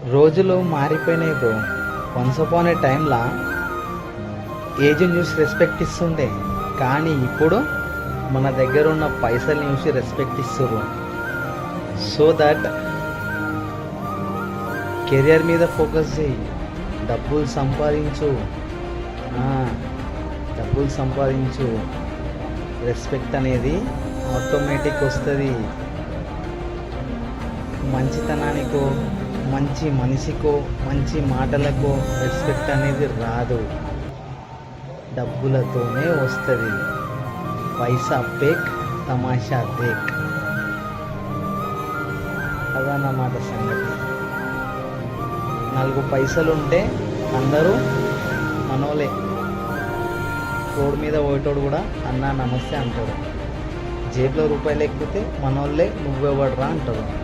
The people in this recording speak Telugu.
రోజులు మారిపోయినాయి బ్రో. వన్స్ అపాన్ ఏ టైంలా ఏజ్ చూసి రెస్పెక్ట్ ఇస్తుండే, కానీ ఇప్పుడు మన దగ్గర ఉన్న పైసల్ని చూసి రెస్పెక్ట్ ఇస్తుర్రు. సో దట్ కెరియర్ మీద ఫోకస్ చేయి, డబ్బులు సంపాదించు, ఆ, డబ్బులు సంపాదించు. రెస్పెక్ట్ అనేది ఆటోమేటిక్ వస్తుంది. మంచితనానికో, మంచి మనిషికో, మంచి మాటలకో రెస్పెక్ట్ అనేది రాదు, డబ్బులతోనే వస్తుంది. పైసా పేక్, తమాషా దేక్. అదన్నమాట సంగతి. 4 పైసలు ఉంటే అందరూ మనోలే. రోడ్ మీద పోయేటోడు కూడా అన్నా నమస్తే అంటాడు. జేబులో రూపాయలు ఎక్కితే మనోళ్ళే నువ్వెవడరా అంటారు.